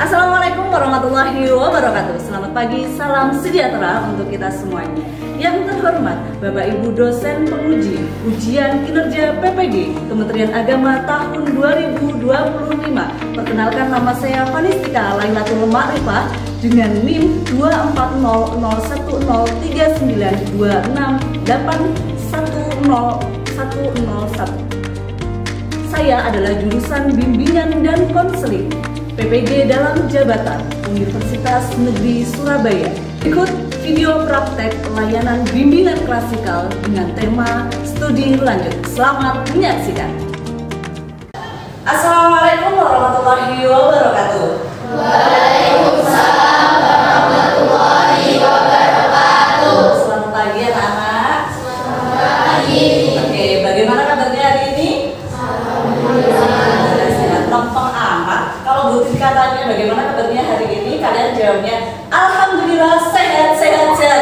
Assalamualaikum warahmatullahi wabarakatuh. Selamat pagi, salam sejahtera untuk kita semuanya. Yang terhormat Bapak Ibu dosen penguji ujian kinerja PPG Kementerian Agama tahun 2025. Perkenalkan, nama saya Vanistika Lailatul Ma'rifah dengan NIM 2400139268101. Saya adalah jurusan bimbingan dan konseling PPG dalam jabatan Universitas Negeri Surabaya. Ikut video praktek layanan bimbingan klasikal dengan tema studi lanjut. Selamat menyaksikan. Assalamualaikum warahmatullahi wabarakatuh. Waalaikumsalam warahmatullahi wabarakatuh. Selamat pagi anak-anak. Selamat pagi. Oke, bagaimana kabarnya hari ini? Alhamdulillah. Sehat, lempeng amat. Kalau Bu Tika tanya bagaimana kabarnya hari ini, kalian jawabnya alhamdulillah sehat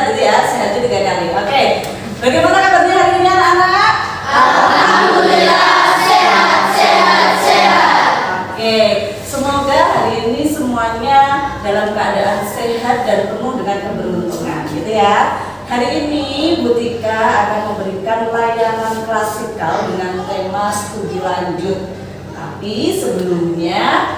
gitu ya. Sehat itu 3 kali. Oke. Bagaimana kabarnya hari ini anak-anak? Alhamdulillah sehat. Oke. Semoga hari ini semuanya dalam keadaan sehat dan penuh dengan keberuntungan gitu ya. Hari ini Bu Tika akan memberikan layanan klasikal dengan tema studi lanjut. Tapi sebelumnya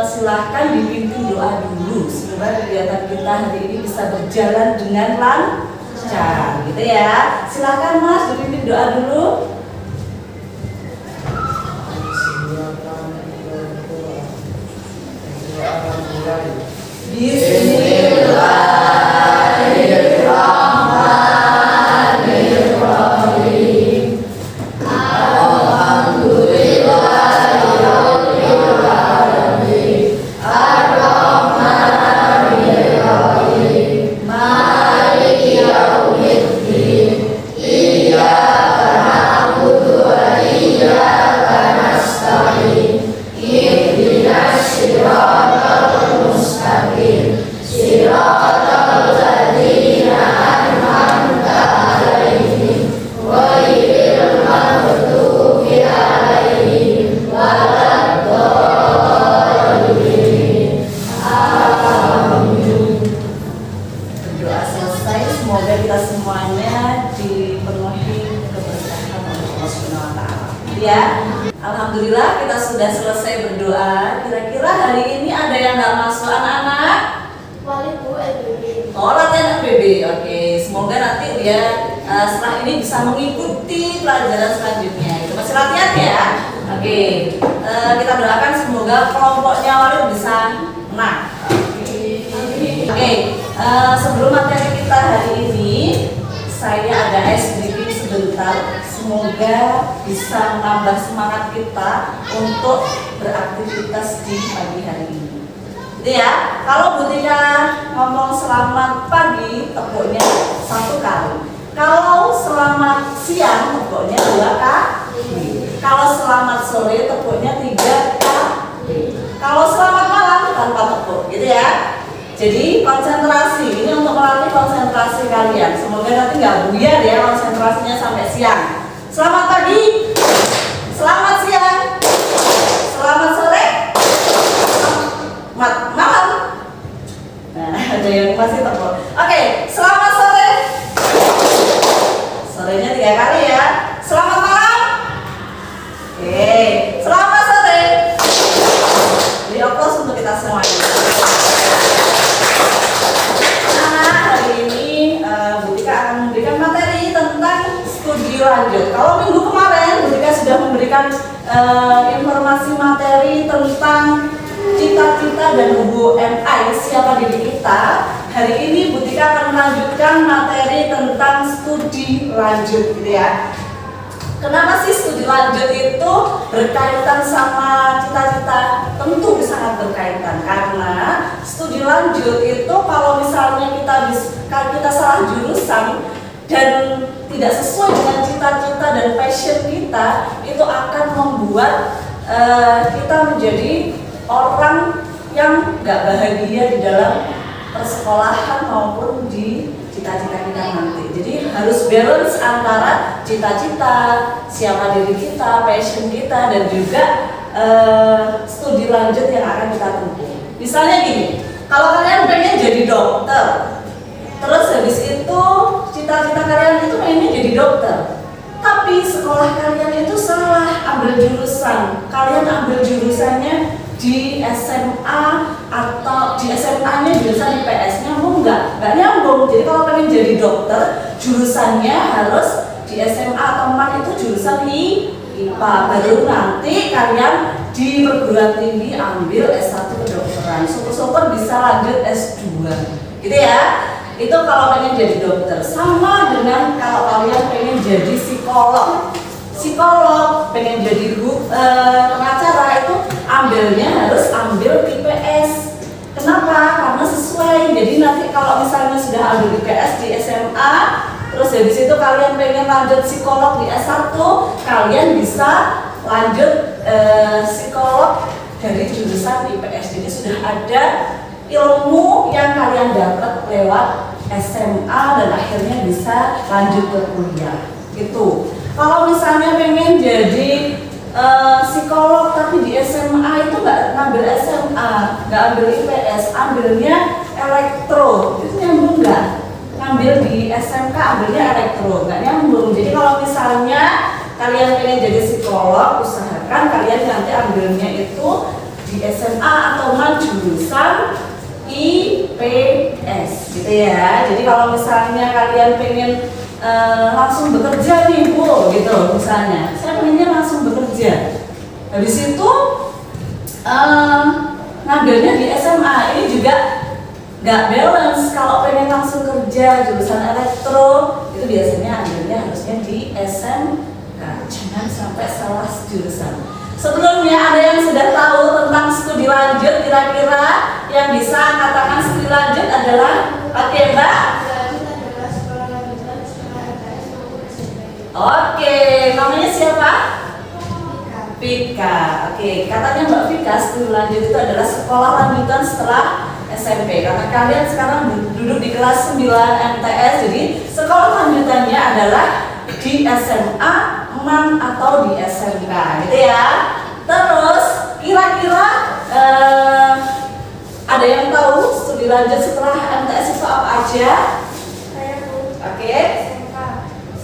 silahkan dipimpin doa dulu. Semoga kegiatan kita hari ini bisa berjalan dengan lancar gitu ya. Silahkan Mas dipimpin doa dulu. Bismillahirrahmanirrahim. Ar-Rahmanir-Rahim. Maliki yaumiddin. Iyyaka na'budu wa iyyaka nasta'in. Ihdinas siratal mustaqim. Siratal ladzina an'amta 'alaihim ghairil maghdubi 'alaihim waladdallin. Amin. Berdoa selesai, semoga kita semuanya dipenuhi keberkahan oleh Allah Subhanahu wa taala. Ya. Alhamdulillah kita sudah selesai berdoa. Kira-kira hari ini ada yang nggak masuk anak-anak? Waliku LBB. Oh, latihan FBB. Oke, semoga nanti dia setelah ini bisa mengikuti pelajaran selanjutnya. Itu masih latihan ya. Oke, kita doakan semoga kelompoknya Walid bisa menang. Oke, sebelum materi kita hari ini, saya ada ice breaking sebentar. Semoga bisa menambah semangat kita untuk beraktivitas di pagi hari ini. Jadi ya, kalau Bu Tika ngomong selamat pagi, tepuknya 1 kali. Kalau selamat siang, tepuknya 2 kali. Kalau selamat sore, tepuknya 3 kali. Kalau selamat malam, tanpa tepuk, gitu ya. Jadi konsentrasi, ini untuk melatih konsentrasi kalian. Semoga nanti nggak buyar ya konsentrasinya sampai siang. Selamat pagi, selamat siang, selamat sore, selamat malam. Nah, ada yang masih tepuk. Oke, selamat sore. Sorenya 3 kali ya. Selamat malam. Oke, selamat sore. Di applause untuk kita semuanya. Hari ini Bu Tika akan memberikan materi tentang studi lanjut. Kalau minggu kemarin Bu Tika sudah memberikan informasi materi tentang cita-cita dan UMI, siapa diri kita. Hari ini Bu Tika akan melanjutkan materi tentang studi lanjut gitu ya. Kenapa sih studi lanjut itu berkaitan sama cita-cita? Tentu sangat berkaitan karena studi lanjut itu kalau misalnya kita salah jurusan dan tidak sesuai dengan cita-cita dan passion kita, itu akan membuat kita menjadi orang yang gak bahagia di dalam persekolahan maupun di cita-cita kita nanti. Jadi harus balance antara cita-cita, siapa diri kita, passion kita, dan juga studi lanjut yang akan kita tempuh. Misalnya gini, kalau kalian pengen jadi dokter, terus habis itu cita-cita kalian itu pengennya jadi dokter, tapi sekolah kalian itu salah ambil jurusan. Kalian ambil jurusannya di SMA atau di SMA-nya jurusan IPS, nyambung nggak? Nggak nyambung. Jadi kalau pengen jadi dokter, jurusannya harus di SMA atau MAN itu jurusan IPA. Baru nanti kalian di perguruan tinggi ambil S1 kedokteran. Syukur-syukur bisa lanjut S2. Gitu ya. Itu kalau pengen jadi dokter. Sama dengan kalau kalian pengen jadi psikolog, pengen jadi pengacara, itu ambilnya harus ambil IPS. Kenapa? Karena sesuai. Jadi nanti kalau misalnya sudah ambil IPS di SMA, terus habis itu kalian pengen lanjut psikolog di S1, kalian bisa lanjut psikolog dari jurusan IPS. Jadi sudah ada ilmu yang kalian dapat lewat SMA dan akhirnya bisa lanjut ke kuliah. Gitu. Kalau misalnya pengen jadi psikolog tapi di SMA itu nggak ngambil SMA, nggak ambil IPS, ambilnya elektro, itu nyambung nggak? Ngambil di SMK ambilnya elektro, nggak nyambung. Jadi kalau misalnya kalian pengen jadi psikolog, usahakan kalian nanti ambilnya itu di SMA atau MAN jurusan IPS, gitu ya. Jadi kalau misalnya kalian pengen langsung bekerja nih Bu, gitu misalnya, saya pengennya langsung bekerja. Habis itu ngambilnya di SMA, ini juga nggak balance. Kalau pengen langsung kerja jurusan elektro, itu biasanya ambilnya harusnya di SMK. Jangan sampai salah jurusan. Sebelumnya ada yang sudah tahu tentang studi lanjut, kira-kira yang bisa katakan studi lanjut adalah oke Mbak? Oke, namanya siapa? Vika. Oke, katanya Mbak Vika studi lanjut itu adalah sekolah lanjutan setelah SMP. Karena kalian sekarang duduk di kelas 9 MTS, jadi sekolah lanjutannya adalah di SMA, MAN atau di SMK, gitu ya. Terus kira-kira ada yang tahu studi lanjut setelah MTS itu apa aja? Saya Bu. Oke. SMK,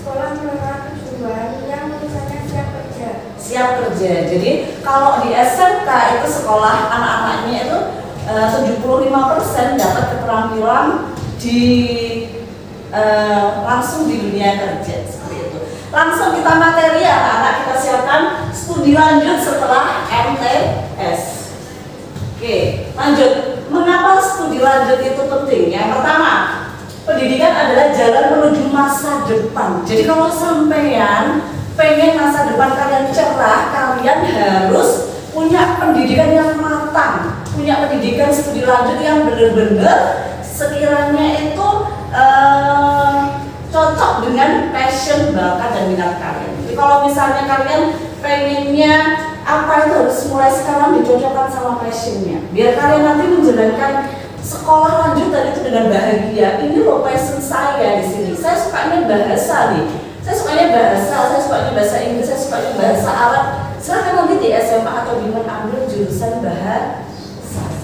sekolah menengah kejuruan yang tulisannya siap kerja. Siap kerja. Jadi kalau di SMK itu sekolah anak-anaknya itu 75% dapat keterampilan di langsung di dunia kerja, seperti itu. Langsung kita materi anak-anak, kita siapkan studi lanjut setelah MTS. Oke, lanjut. Mengapa studi lanjut itu penting? Yang pertama, pendidikan adalah jalan menuju masa depan. Jadi kalau sampean pengen masa depan kalian cerah, kalian harus punya pendidikan yang matang, punya pendidikan studi lanjut yang benar-benar sekiranya itu cocok dengan passion, bakat, dan minat kalian. Jadi kalau misalnya kalian pengennya apa, itu harus mulai sekarang dicocokkan sama passionnya, biar kalian nanti menjalankan sekolah lanjutan itu dengan bahagia. Ini loh passion saya di sini. Saya sukanya bahasa nih. Saya sukanya bahasa Inggris, saya sukanya bahasa Arab. Silahkan nanti di SMA atau di MAN ambil jurusan bahasa.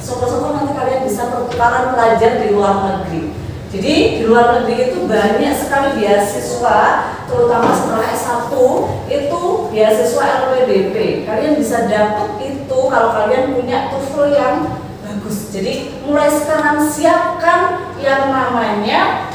Syukur-syukur nanti kalian bisa pertukaran pelajar di luar negeri. Jadi di luar negeri itu banyak sekali beasiswa, terutama setelah S1 itu beasiswa LPDP. Kalian bisa dapat itu kalau kalian punya TOEFL yang bagus. Jadi mulai sekarang siapkan yang namanya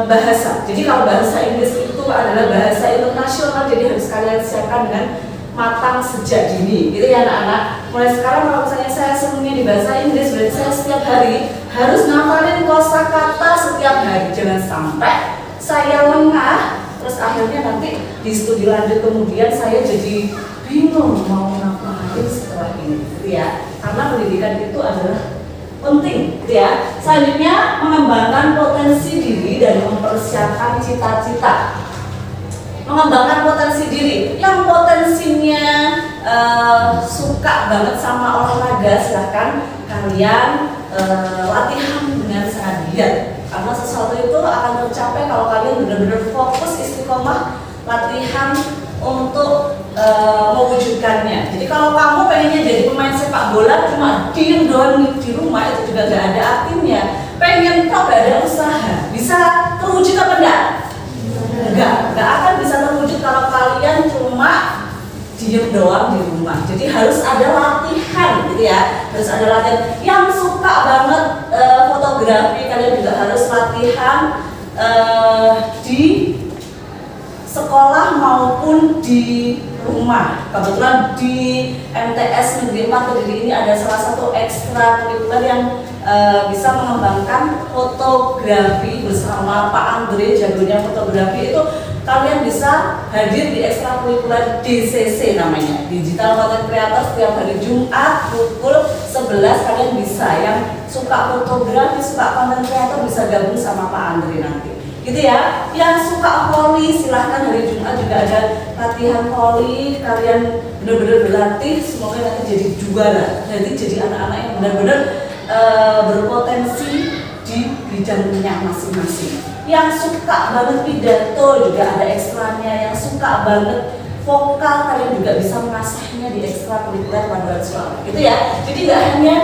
bahasa. Jadi kalau bahasa Inggris itu adalah bahasa internasional, jadi harus kalian siapkan dengan matang sejak dini, gitu ya anak-anak. Mulai sekarang kalau misalnya saya senangnya di bahasa Inggris, berarti saya setiap hari harus ngapalin kosakata setiap hari. Jangan sampai saya lengah, terus akhirnya nanti di studi lanjut kemudian saya jadi bingung mau ngapain setelah ini, gitu ya. Karena pendidikan itu adalah penting, gitu ya. Selanjutnya, mengembangkan potensi diri dan mempersiapkan cita-cita. Mengembangkan potensi diri. Yang potensinya suka banget sama olahraga, silahkan kalian latihan dengan sangat giat. Karena sesuatu itu akan tercapai kalau kalian benar-benar fokus istiqomah latihan untuk mewujudkannya. Jadi kalau kamu pengennya jadi pemain sepak bola cuma diem doang di rumah itu juga gak ada artinya. Pengen kok gak ada usaha, bisa terwujud apa enggak? Enggak akan bisa terwujud kalau kalian cuma diem doang di rumah. Jadi harus ada latihan gitu ya, harus ada latihan. Yang suka banget fotografi kalian juga harus latihan di sekolah maupun di rumah. Kebetulan di MTS Negeri 4 Kediri ini ada salah satu ekstrakurikuler yang bisa mengembangkan fotografi bersama Pak Andre, jagonya fotografi itu. Kalian bisa hadir di ekstrakurikuler DCC namanya, Digital Content Creator, setiap hari Jumat pukul 11. Kalian bisa, yang suka fotografi, suka content creator bisa gabung sama Pak Andre nanti. Gitu ya. Yang suka voli silahkan, hari Jumat juga ada latihan voli. Kalian benar-benar berlatih, semoga nanti jadi juara, nanti jadi anak-anak yang benar-benar berpotensi di bidangnya masing-masing. Yang suka banget pidato juga ada ekstranya, yang suka banget vokal kalian juga bisa mengasahnya di ekstrakurikuler paduan suara gitu ya. Jadi nggak hanya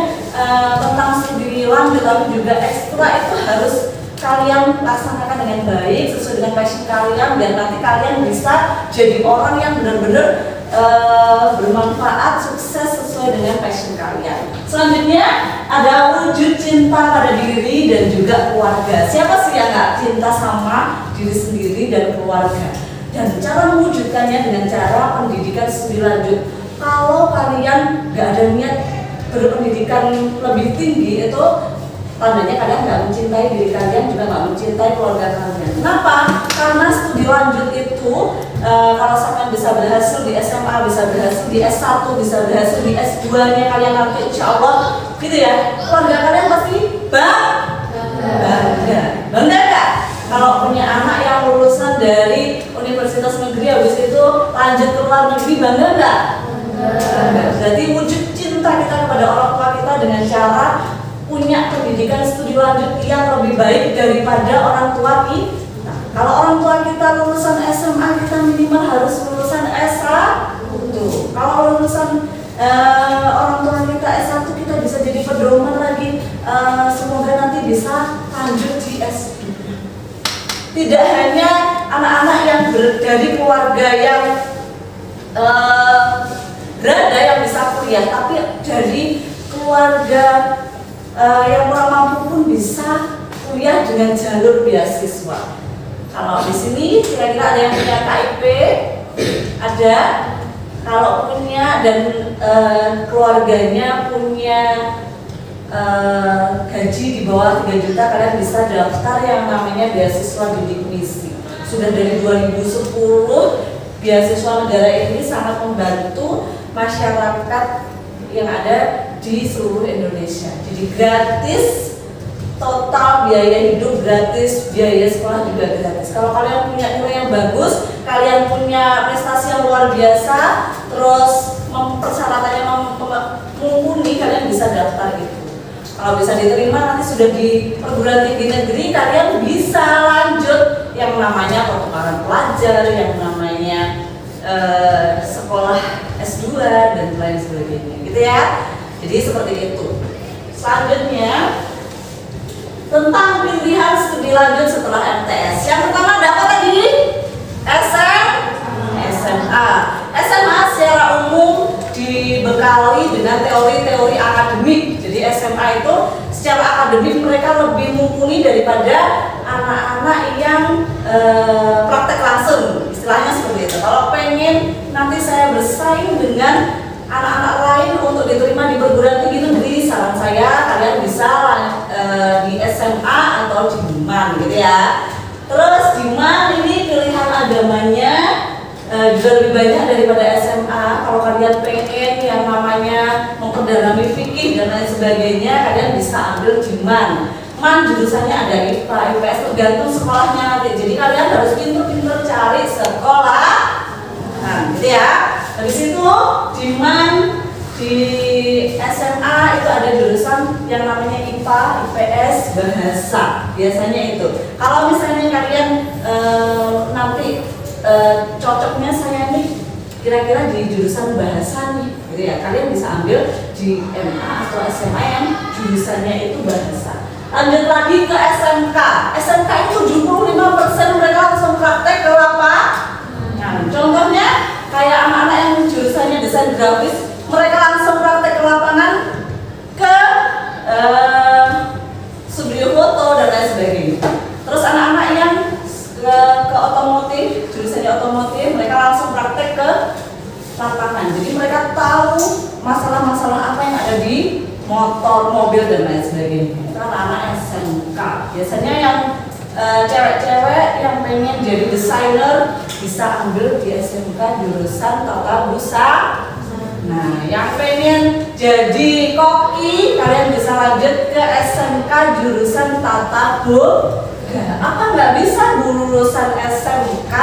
tentang studi lanjut, tapi juga ekstra itu harus kalian laksanakan dengan baik sesuai dengan passion kalian, dan nanti kalian bisa jadi orang yang benar-benar bermanfaat, sukses sesuai dengan passion kalian. Selanjutnya ada wujud cinta pada diri dan juga keluarga. Siapa sih yang nggak cinta sama diri sendiri dan keluarga? Dan cara mewujudkannya dengan cara pendidikan studi lanjut. Kalau kalian nggak ada niat berpendidikan lebih tinggi, itu tandanya kalian nggak mencintai diri kalian, juga nggak mencintai keluarga kalian. Kenapa? Karena studi lanjut itu kalau sampai bisa berhasil di SMA, bisa berhasil di S1, bisa berhasil di S2-nya kalian nanti insya Allah gitu ya, keluarga kalian pasti bangga nggak? Kalau punya anak yang lulusan dari universitas negeri habis itu lanjut ke luar negeri, bangga nggak? Jadi wujud cinta kita kepada orang tua kita dengan cara punya pendidikan studi lanjut yang lebih baik daripada orang tua kita. Kalau orang tua kita lulusan SMA, kita minimal harus lulusan S1. Kalau lulusan orang tua kita S1, kita bisa jadi pedoman lagi. Semoga nanti bisa lanjut di S2. Tidak hanya anak-anak yang dari keluarga yang berada yang bisa kuliah, tapi dari keluarga yang kurang mampu pun bisa kuliah dengan jalur beasiswa. Kalau di sini kira-kira ada yang punya KIP, ada. Kalau punya dan keluarganya punya gaji di bawah 3 juta, kalian bisa daftar yang namanya beasiswa bidik misi. Sudah dari 2010, beasiswa negara ini sangat membantu masyarakat yang ada di seluruh Indonesia. Jadi gratis, total biaya hidup gratis, biaya sekolah juga gratis. Kalau kalian punya nilai yang bagus, kalian punya prestasi yang luar biasa, terus persyaratannya mumpuni, kalian bisa daftar itu. Kalau bisa diterima, nanti sudah di perguruan tinggi negeri, kalian bisa lanjut yang namanya pertukaran pelajar, yang namanya sekolah S2 dan lain sebagainya, gitu ya. Jadi seperti itu. Selanjutnya tentang pilihan studi lanjut setelah MTS. Yang pertama ada apa tadi? SMA. SMA secara umum dibekali dengan teori-teori akademik. Jadi SMA itu secara akademik mereka lebih mumpuni daripada anak-anak yang praktek langsung. Istilahnya seperti itu. Kalau pengen nanti saya bersaing dengan anak-anak lain untuk diterima di perguruan tinggi negeri, saran saya kalian bisa di SMA atau di DIMAN gitu ya. Terus DIMAN ini pilihan agamanya juga lebih banyak daripada SMA. Kalau kalian pengen yang namanya memperdalami fikih dan lain sebagainya, kalian bisa ambil DIMAN. MAN jurusannya ada IPA, IPS, tergantung sekolahnya nanti. Jadi kalian harus pintar-pintar cari sekolah. Nah, gitu ya. Habis itu DIMAN di SMA itu ada jurusan yang namanya IPA, IPS, bahasa. Biasanya itu. Kalau misalnya kalian nanti cocoknya saya nih kira-kira di jurusan bahasa nih, gitu ya. Kalian bisa ambil di MA atau SMA yang jurusannya itu bahasa. Lanjut lagi ke SMK. SMK itu 75% mereka langsung praktek ke lapangan. Contohnya kayak anak-anak yang jurusannya desain grafis, mereka langsung praktek ke lapangan ke studio foto dan lain sebagainya. Terus anak-anak yang ke otomotif, jurusannya otomotif, mereka langsung praktek ke lapangan. Jadi mereka tahu masalah-masalah apa yang ada di motor, mobil dan lain sebagainya. Itu anak-anak SMK. Biasanya yang cewek-cewek yang pengen jadi desainer bisa ambil di SMK jurusan tata busana. Nah, yang pengen jadi koki, kalian bisa lanjut ke SMK jurusan tata boga. Apa nggak bisa lulusan SMK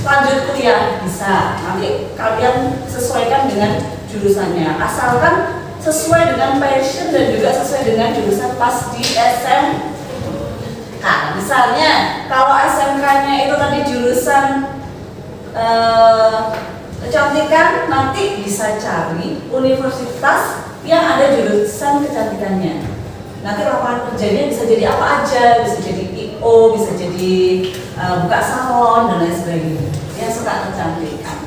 lanjut kuliah? Bisa. Nanti kalian sesuaikan dengan jurusannya. Asalkan sesuai dengan passion dan juga sesuai dengan jurusan pas di SMK. Misalnya, kalau SMK-nya itu tadi jurusan kecantikan, nanti bisa cari universitas yang ada jurusan kecantikannya. Nanti lapangan kerjanya bisa jadi apa aja, bisa jadi IO, bisa jadi buka salon dan lain sebagainya. Yang suka kecantikan,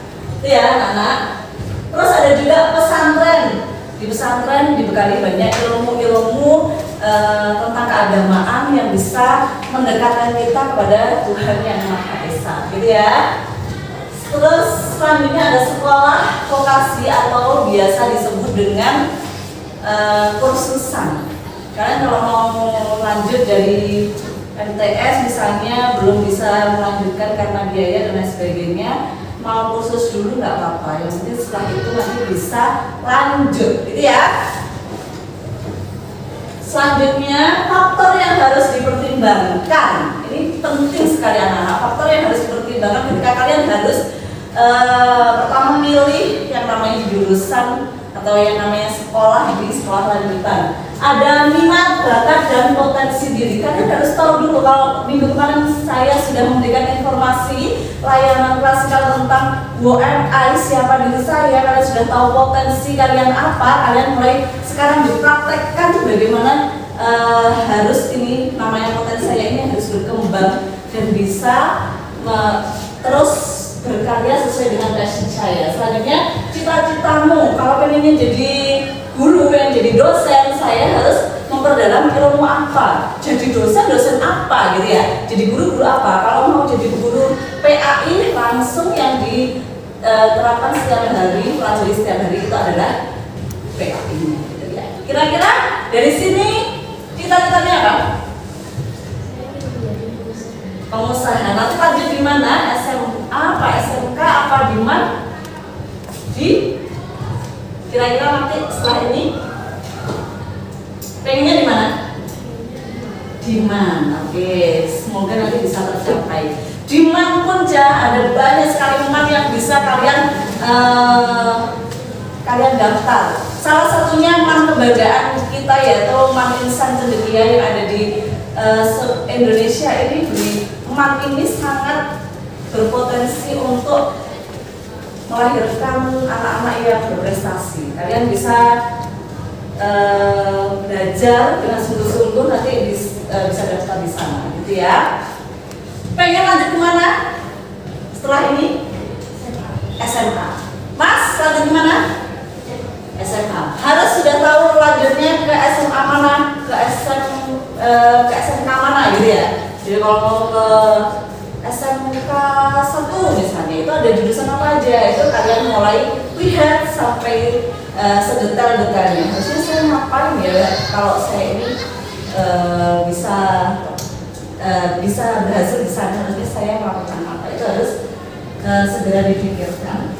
itu ya anak-anak. Terus ada juga pesantren. Di pesantren dibekali banyak ilmu-ilmu tentang keagamaan yang bisa mendekatkan kita kepada Tuhan yang Maha Esa, gitu ya. Terus selanjutnya ada sekolah vokasi atau biasa disebut dengan kursusan. Kalian kalau mau lanjut dari MTS misalnya belum bisa melanjutkan karena biaya dan lain sebagainya, mau kursus dulu nggak apa-apa. Yang penting setelah itu nanti bisa lanjut, gitu ya. Selanjutnya faktor yang harus dipertimbangkan. Ini penting sekali anak-anak. Faktor yang harus dipertimbangkan ketika kalian harus pertama milih yang namanya jurusan atau yang namanya sekolah di sekolah lanjutan. Ada minat, bakat, dan potensi diri. Kalian harus tahu dulu. Kalau minggu kemarin saya sudah memberikan informasi layanan klasikal tentang WMI, siapa diri saya, kalian sudah tahu potensi kalian apa. Kalian mulai sekarang dipraktekkan bagaimana harus ini namanya potensi saya ini harus berkembang dan bisa terus berkarya sesuai dengan passion saya. Selanjutnya cita-citamu. Kalau pengennya jadi guru, yang jadi dosen, saya harus memperdalam ilmu apa. Jadi dosen apa gitu ya. Jadi guru apa. Kalau mau jadi guru PAI langsung yang diterapkan setiap hari, pelajari setiap hari itu adalah PAI gitu ya. Kira-kira dari sini cita-citanya apa? Pengusaha. Nanti lanjut di mana? SMA apa SMK apa di mana? Di kira-kira nanti setelah ini pengennya di mana? Di mana? Oke, semoga nanti bisa tercapai. Di Man Punja ada banyak sekali Man yang bisa kalian daftar. Salah satunya Man kebanggaan kita yaitu Man Insan Cendekia yang ada di Indonesia ini. Man ini sangat berpotensi untuk melahirkan anak-anak yang berprestasi. Kalian bisa belajar dengan sungguh-sungguh, nanti bisa daftar di sana, gitu ya. Pengen lanjut kemana? Setelah ini SMK. Mas, lanjut kemana? SMA. Harus sudah tahu lanjutnya ke SMA mana, ke SMK mana, gitu ya. Jadi kalau mau ke SMK 1 misalnya, itu ada jurusan apa aja, itu kalian mulai lihat sampai sedetail-detailnya. Harusnya saya ngapain ya kalau saya ini bisa berhasil di sana, harusnya saya melakukan apa, itu harus segera dipikirkan.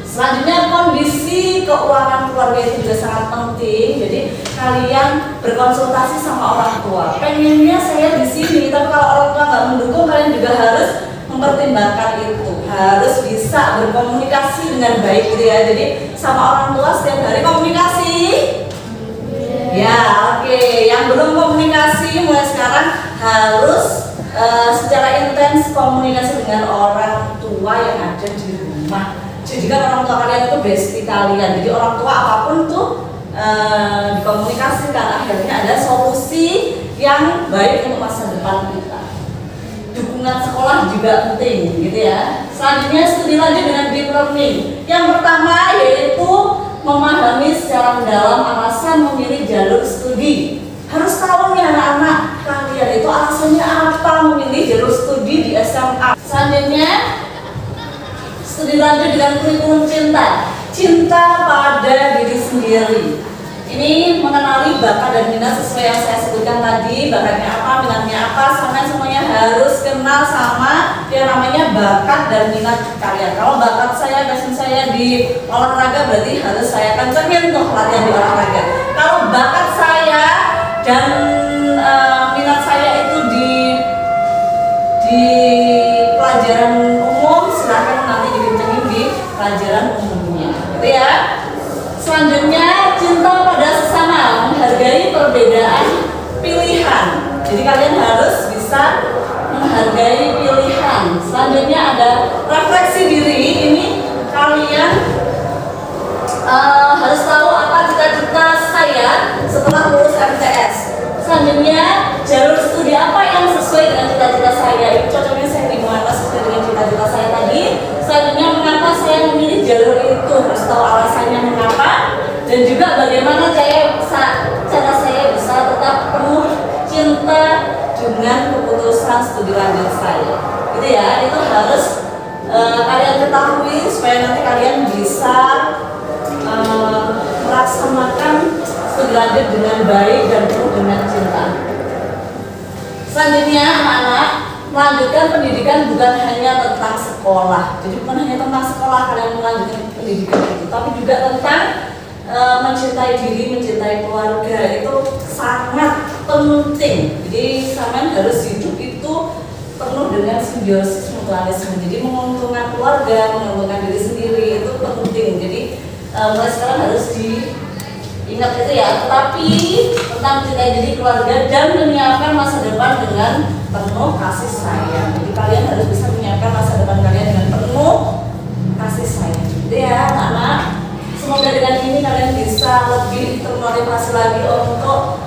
Selanjutnya kondisi keuangan keluarga itu juga sangat penting. Jadi kalian berkonsultasi sama orang tua. Pengennya saya di sini, tapi kalau orang tua nggak mendukung, kalian juga harus mempertimbangkan itu. Harus bisa berkomunikasi dengan baik, gitu ya. Jadi sama orang tua setiap hari komunikasi. Ya, oke. Yang belum komunikasi mulai sekarang harus secara intens komunikasi dengan orang tua yang ada di rumah. jadikan orang tua kalian itu bestie kalian. Jadi orang tua apapun tuh dikomunikasikan, akhirnya ada solusi yang baik untuk masa depan kita. Dukungan sekolah juga penting gitu ya. Selanjutnya studi lanjut dengan deep learning. Yang pertama yaitu memahami secara mendalam alasan memilih jalur studi. Harus tahu nih anak-anak kalian itu alasannya apa memilih jalur studi di SMA. Selanjutnya studi lanjut dengan kurikulum cinta. Cinta pada diri sendiri. Ini mengenali bakat dan minat sesuai yang saya sebutkan tadi. Bakatnya apa, minatnya apa, sama semuanya harus kenal sama yang namanya bakat dan minat kalian. Kalau bakat saya, passion saya di olahraga, berarti harus saya kencengin untuk latihan di olahraga. Kalau bakat saya dan minat saya itu di pelajaran umum, silahkan nanti dikencengin di pelajaran umumnya, gitu ya. Selanjutnya cinta pada sesama, menghargai perbedaan pilihan. Jadi kalian harus bisa menghargai pilihan. Selanjutnya ada refleksi diri. Ini kalian harus tahu apa cita-cita saya setelah lulus MTS. Selanjutnya jalur studi apa yang sesuai dengan cita-cita saya. Itu cocoknya saya di mana sesuai dengan cita-cita saya tadi. Selanjutnya mengapa saya memilih jalur itu, harus tahu alasannya mengapa. Dan juga bagaimana cara saya bisa tetap penuh cinta dengan keputusan studi lanjut saya. Gitu ya, itu harus kalian ketahui supaya nanti kalian bisa melaksanakan studi lanjut dengan baik dan penuh dengan cinta. Selanjutnya anak-anak, melanjutkan pendidikan bukan hanya tentang sekolah. Jadi bukan hanya tentang sekolah kalian melanjutkan pendidikan itu, tapi juga tentang mencintai diri, mencintai keluarga. Itu sangat penting. Jadi kalian harus hidup itu penuh dengan simbiosis mutualisme. Jadi menguntungkan keluarga, menguntungkan diri sendiri itu penting. Jadi mulai sekarang harus diingat itu ya. Tetapi tentang mencintai diri, keluarga, dan menyiapkan masa depan dengan penuh kasih sayang. Jadi kalian harus bisa menyiapkan masa depan kalian dengan penuh kasih sayang. Gitu ya anak-anak. Semoga dengan ini kalian bisa lebih termotivasi lagi untuk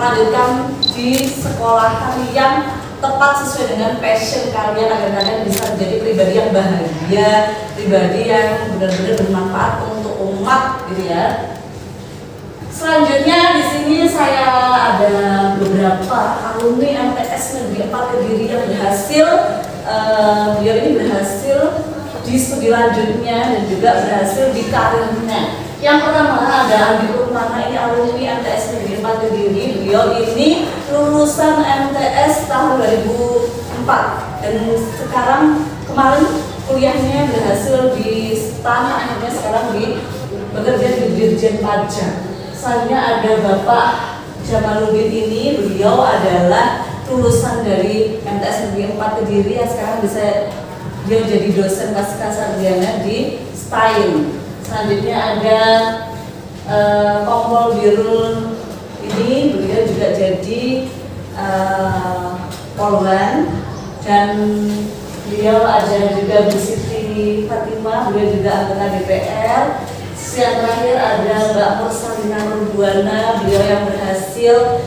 melanjutkan di sekolah kalian tepat sesuai dengan passion kalian, agar kalian bisa menjadi pribadi yang bahagia, pribadi yang benar-benar bermanfaat untuk umat, gitu ya. Selanjutnya di sini saya ada beberapa alumni MTS Negeri 4 Kediri yang berhasil, beliau ini berhasil di studi lanjutnya dan juga berhasil di karirnya. Yang pertama ada Andi Purmana, ini alumni MTS Negeri 4 Kediri. Beliau ini lulusan MTS tahun 2004 dan sekarang kemarin kuliahnya berhasil di STAN, akhirnya sekarang bekerja di Dirjen Pajak. Selanjutnya ada Bapak Jamaluddin, ini beliau adalah lulusan dari MTS Negeri 4 Kediri yang sekarang dia jadi dosen pasca sarjana di STAIN. Selanjutnya ada Kompol Birul, ini beliau juga jadi Polwan, dan beliau ada juga Bu Siti Fatimah, beliau juga anggota DPR. Yang terakhir ada Mbak Mursalina Nurbuana, beliau yang berhasil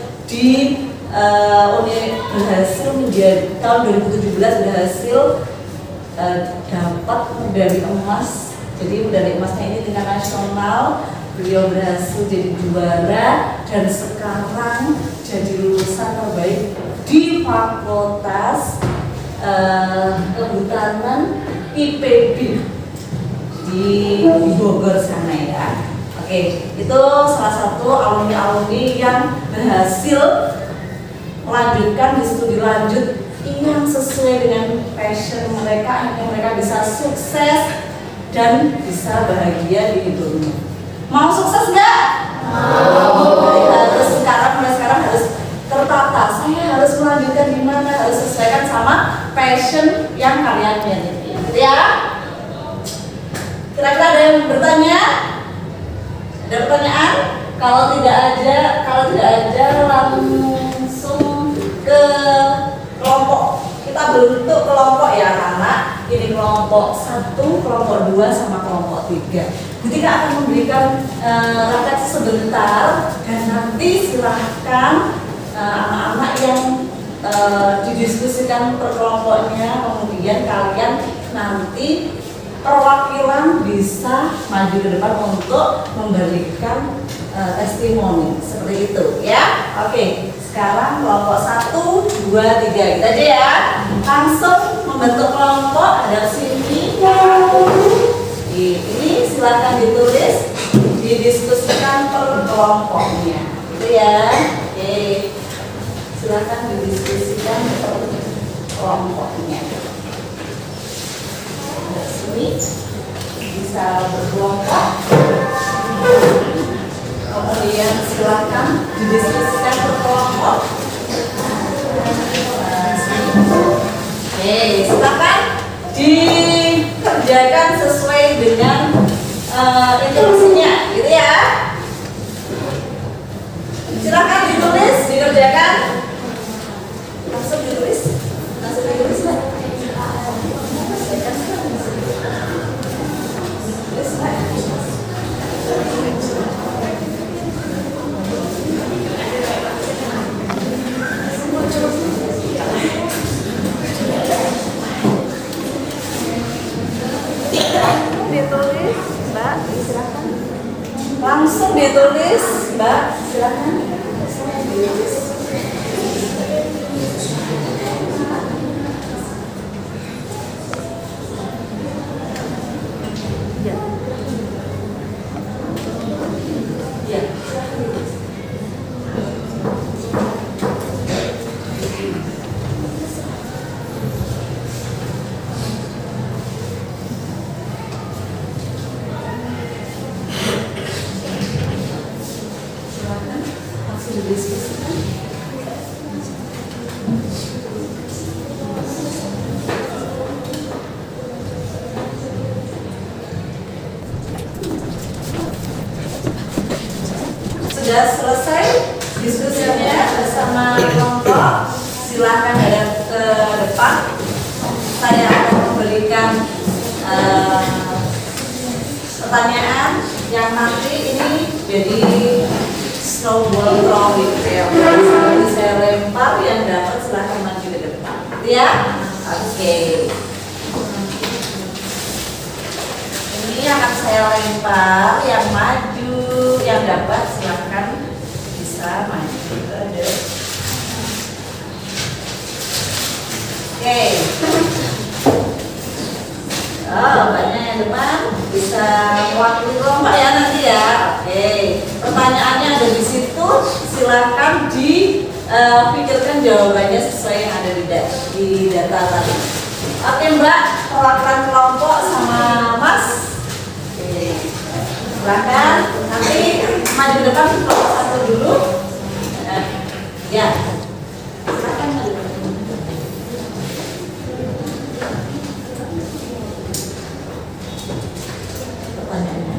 menjadi tahun 2017 berhasil dapat medali emas. Jadi medali emasnya ini tingkat nasional. Beliau berhasil jadi juara dan sekarang jadi lulusan terbaik di Fakultas Kehutanan IPB di Bogor sana ya. Oke, itu salah satu alumni-alumni yang berhasil melanjutkan di studi lanjut yang sesuai dengan passion mereka, yang mereka bisa sukses dan bisa bahagia di hidupnya. Mau sukses nggak? Mau. Harus mulai sekarang harus tertata. Saya harus melanjutkan di mana, harus sesuaikan sama passion yang kalian miliki. Gitu ya. Kira-kira ada yang bertanya? Ada pertanyaan? Kalau tidak ada langsung ke kelompok. Kita bentuk kelompok ya anak. ini kelompok 1, kelompok 2, sama kelompok 3. Ketika akan memberikan rapat sebentar dan nanti silahkan anak-anak yang didiskusikan per kelompoknya, kemudian kalian nanti perwakilan bisa maju ke depan untuk memberikan testimoni seperti itu ya. Oke, sekarang kelompok 1, 2, 3 kita aja ya. Langsung membentuk kelompok ada sini. Ini silakan ditulis, didiskusikan per kelompoknya, gitu ya. Oke, silakan didiskusikan per kelompoknya. Ada sini bisa berkelompok. Kemudian silakan didiskusikan per kelompok. Oke, silakan dikerjakan sesuai dengan instruksinya, gitu ya. Silakan ditulis, dikerjakan. Langsung ditulis lah. Ditulis, Mbak, silakan. Langsung ditulis, Mbak, silakan. Ya. Ya. Sudah selesai diskusinya bersama kelompok, silakan hadap ke depan. Saya akan memberikan pertanyaan yang nanti ini jadi snowball throwing. Nanti saya lempar, yang dapat silakan maju ke depan, ya. Oke. Ini akan saya lempar, yang maju, yang dapat silahkan bisa maju ke depan. Oke. Oh, banyak yang depan bisa mewakili kelompok ya nanti ya. Oke. Pertanyaannya ada di situ, silahkan dipikirkan jawabannya sesuai yang ada di data tadi. Oke Mbak, perwakilan kelompok sama Mas. Silahkan nanti maju ke depan kelompok 1 dulu. Ya, silahkan maju. Pertanyaannya.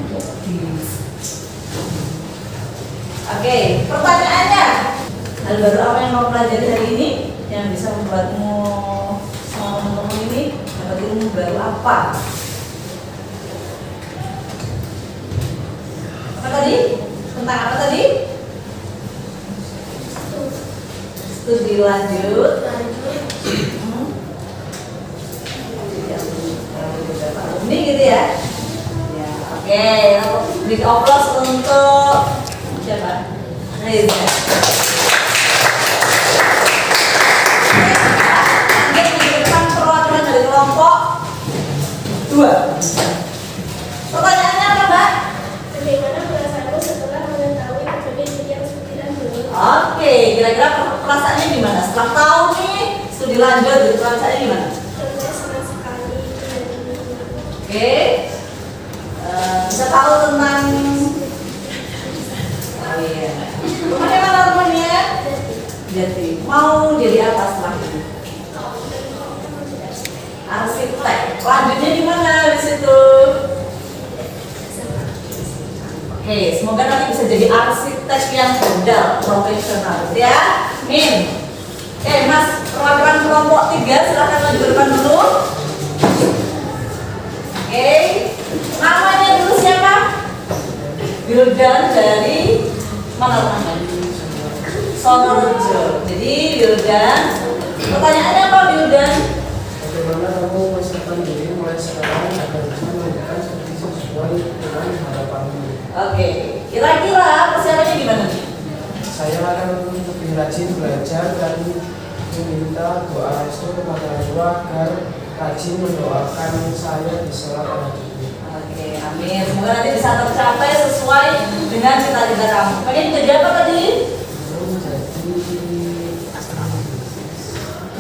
Oke, pertanyaannya. Hal baru apa yang mau pelajari hari ini yang bisa membuatmu sama teman-teman ini dapat ilmu baru apa? Apa tadi? Tentang apa tadi? Studi lanjut. Ini gitu ya. Ya, oke. Beri aplaus untuk siapa? Reza. Oke, di depan perwakilan dari kelompok 2. Pertanyaannya apa, Mbak? Bagaimana perasaanmu setelah mengetahui berbagai yang studi lanjut? Oke, kira-kira perasaannya gimana? Setelah tahu nih studi lanjut, perasaannya gimana? Saya senang sekali. Oke, bisa tahu tentang rumahnya mana rumahnya? Jadi mau jadi apa setelah ini? Arsitek. Lanjutnya di mana di situ? Oke, semoga nanti bisa jadi arsitek yang handal, profesional, ya. Min. Oke, Mas, perwakilan kelompok 3 silahkan maju ke depan dulu. Oke. Namanya dulu siapa? Wildan dari mana namanya? Sonorejo. Jadi Wildan, pertanyaannya apa Wildan? Bagaimana kamu mempersiapkan diri mulai sekarang agar bisa menunjukkan seperti sesuai dengan harapanmu? Oke, kira-kira persiapannya gimana nih? Saya akan lebih rajin belajar dan meminta doa restu kepada orang tua agar rajin mendoakan saya di sholat pada diri. Oke, amin. Semoga nanti bisa tercapai sesuai dengan cita-cita kamu. Pengen jadi apa tadi? Menjadi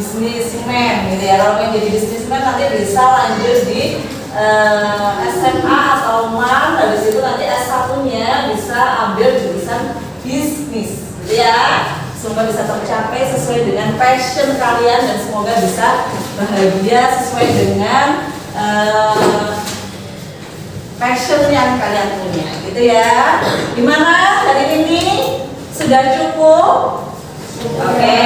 Bisnismen, gitu ya. Kalau pengen jadi bisnismen nanti bisa lanjut di SMA atau MAN. Habis itu nanti S1-nya bisa ambil jurusan bisnis, gitu ya. Semoga bisa tercapai sesuai dengan passion kalian dan semoga bisa bahagia sesuai dengan passion yang kalian punya, gitu ya. Gimana hari ini? Sudah cukup? Oke.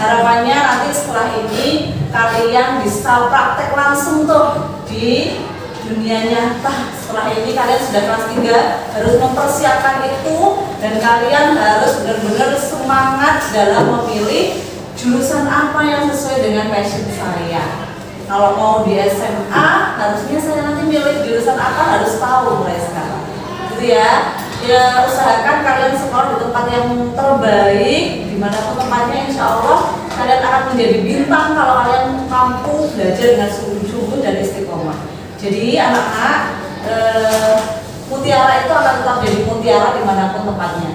Harapannya nanti setelah ini kalian bisa praktek langsung tuh di dunia nyata. Setelah ini kalian sudah kelas 3 harus mempersiapkan itu dan kalian harus benar-benar semangat dalam memilih jurusan apa yang sesuai dengan passion saya. Kalau mau di SMA harusnya saya nanti milih jurusan apa harus tahu mulai sekarang, gitu ya. Ya usahakan kalian sekolah di tempat yang terbaik, dimanapun tempatnya, insya Allah kalian akan menjadi bintang kalau kalian mampu belajar dengan sungguh-sungguh dan istiqomah. Jadi anak-anak, mutiara itu akan tetap jadi mutiara dimanapun tempatnya.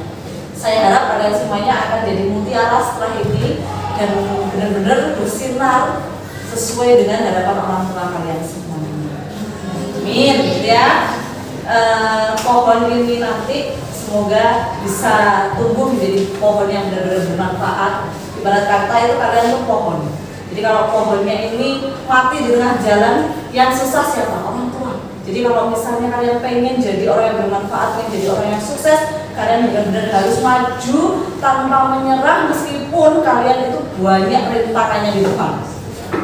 Saya harap kalian semuanya akan jadi mutiara setelah ini dan benar-benar bersinar sesuai dengan harapan orang tua kalian semuanya. Amin, gitu ya. Pohon ini nanti semoga bisa tumbuh menjadi pohon yang benar-benar bermanfaat. Ibarat kata itu kalian tuh pohon. Jadi kalau pohonnya ini mati di tengah jalan, yang susah siapa? Orang tua. Jadi kalau misalnya kalian pengen jadi orang yang bermanfaat, pengen jadi orang yang sukses, kalian benar-benar harus maju tanpa menyerah meskipun kalian itu banyak rintangannya di depan.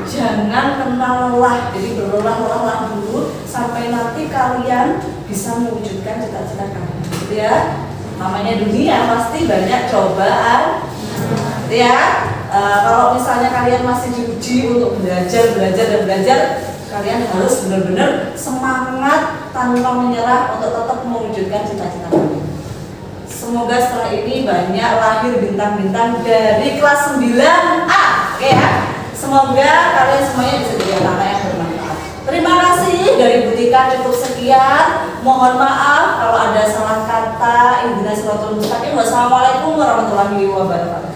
Jangan kenal lelah, jadi berlelah-lelah dulu sampai nanti kalian bisa mewujudkan cita-cita kalian, gitu ya. Namanya dunia pasti banyak cobaan, gitu ya. Kalau misalnya kalian masih diuji untuk belajar, kalian harus benar-benar semangat tanpa menyerah untuk tetap mewujudkan cita-cita kalian. Semoga setelah ini banyak lahir bintang-bintang dari kelas 9A, oke ya. Semoga kalian semuanya bisa jadi anak yang bermanfaat. Terima kasih dari Bu Tika, cukup sekian. Mohon maaf kalau ada salah kata. Ihdinas siratal mustaqim. Wassalamualaikum warahmatullahi wabarakatuh.